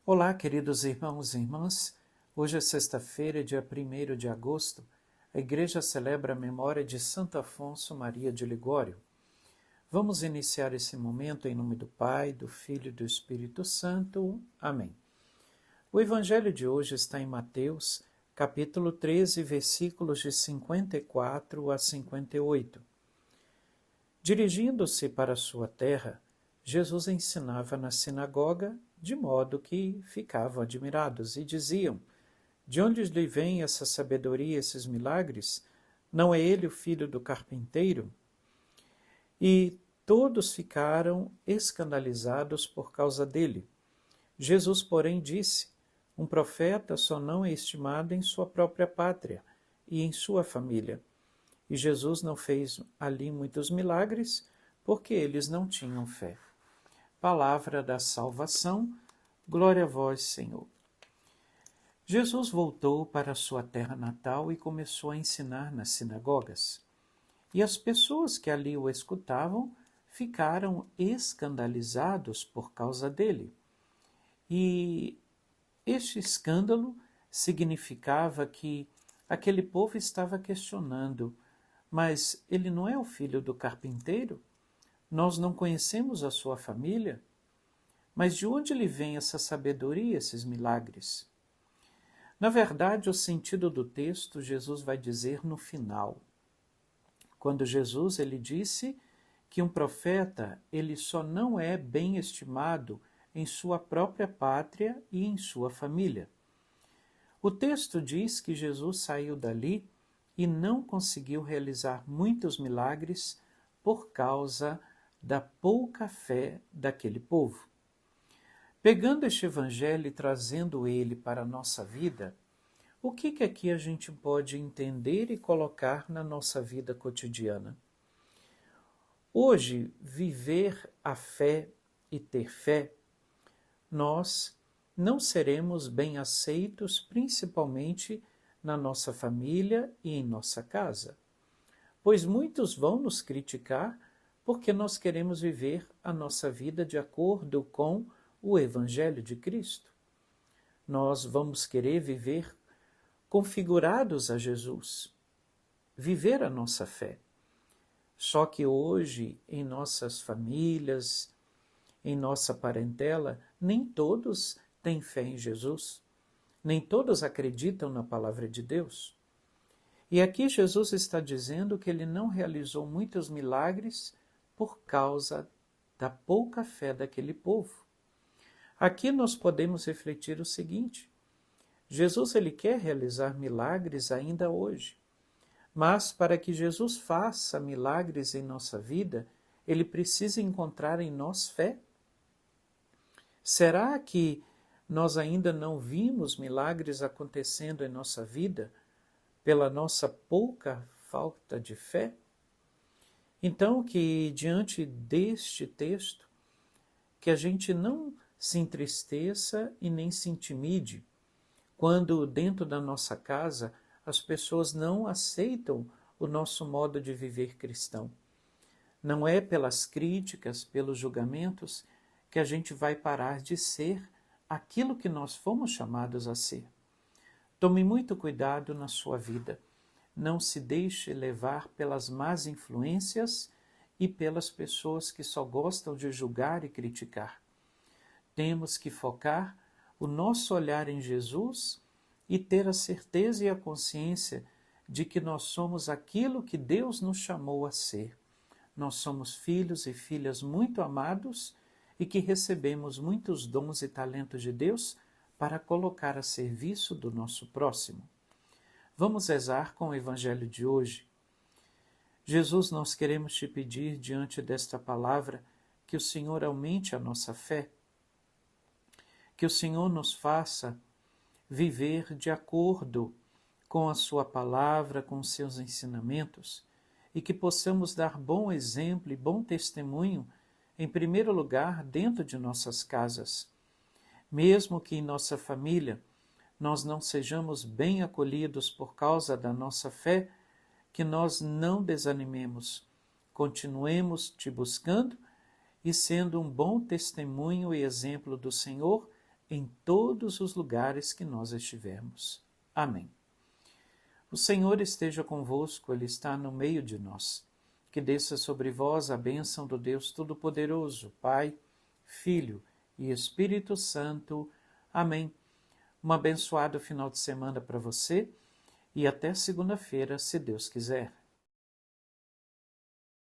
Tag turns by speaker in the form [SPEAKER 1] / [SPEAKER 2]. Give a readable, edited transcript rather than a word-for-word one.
[SPEAKER 1] Olá, queridos irmãos e irmãs. Hoje é sexta-feira, dia 1º de agosto. A Igreja celebra a memória de Santo Afonso Maria de Ligório. Vamos iniciar esse momento em nome do Pai, do Filho e do Espírito Santo. Amém. O Evangelho de hoje está em Mateus, capítulo 13, versículos de 54 a 58. Dirigindo-se para a sua terra, Jesus ensinava na sinagoga, de modo que ficavam admirados e diziam: de onde lhe vem essa sabedoria, esses milagres? Não é ele o filho do carpinteiro? E todos ficaram escandalizados por causa dele. Jesus, porém, disse: um profeta só não é estimado em sua própria pátria e em sua família. E Jesus não fez ali muitos milagres, porque eles não tinham fé. Palavra da salvação, glória a vós, Senhor. Jesus voltou para sua terra natal e começou a ensinar nas sinagogas. E as pessoas que ali o escutavam ficaram escandalizados por causa dele. E este escândalo significava que aquele povo estava questionando: mas ele não é o filho do carpinteiro? Nós não conhecemos a sua família? Mas de onde lhe vem essa sabedoria, esses milagres? Na verdade, o sentido do texto Jesus vai dizer no final. Quando Jesus ele disse que um profeta ele só não é bem estimado em sua própria pátria e em sua família. O texto diz que Jesus saiu dali e não conseguiu realizar muitos milagres por causa da pouca fé daquele povo. Pegando este evangelho e trazendo ele para a nossa vida, o que aqui a gente pode entender e colocar na nossa vida cotidiana? Hoje, viver a fé e ter fé, nós não seremos bem aceitos, principalmente na nossa família e em nossa casa, pois muitos vão nos criticar porque nós queremos viver a nossa vida de acordo com o Evangelho de Cristo. Nós vamos querer viver configurados a Jesus, viver a nossa fé. Só que hoje, em nossas famílias, em nossa parentela, nem todos têm fé em Jesus. Nem todos acreditam na palavra de Deus. E aqui Jesus está dizendo que ele não realizou muitos milagres por causa da pouca fé daquele povo. Aqui nós podemos refletir o seguinte: Jesus ele quer realizar milagres ainda hoje, mas para que Jesus faça milagres em nossa vida, ele precisa encontrar em nós fé. Será que nós ainda não vimos milagres acontecendo em nossa vida pela nossa pouca falta de fé? Então, que diante deste texto, que a gente não se entristeça e nem se intimide quando dentro da nossa casa as pessoas não aceitam o nosso modo de viver cristão. Não é pelas críticas, pelos julgamentos, que a gente vai parar de ser aquilo que nós fomos chamados a ser. Tome muito cuidado na sua vida. Não se deixe levar pelas más influências e pelas pessoas que só gostam de julgar e criticar. Temos que focar o nosso olhar em Jesus e ter a certeza e a consciência de que nós somos aquilo que Deus nos chamou a ser. Nós somos filhos e filhas muito amados e que recebemos muitos dons e talentos de Deus para colocar a serviço do nosso próximo. Vamos rezar com o Evangelho de hoje. Jesus, nós queremos te pedir, diante desta palavra, que o Senhor aumente a nossa fé, que o Senhor nos faça viver de acordo com a sua palavra, com os seus ensinamentos, e que possamos dar bom exemplo e bom testemunho, em primeiro lugar, dentro de nossas casas. Mesmo que em nossa família nós não sejamos bem acolhidos por causa da nossa fé, que nós não desanimemos, continuemos te buscando e sendo um bom testemunho e exemplo do Senhor em todos os lugares que nós estivermos. Amém. O Senhor esteja convosco, Ele está no meio de nós. Que desça sobre vós a bênção do Deus Todo-Poderoso, Pai, Filho e Espírito Santo. Amém. Um abençoado final de semana para você e até segunda-feira, se Deus quiser.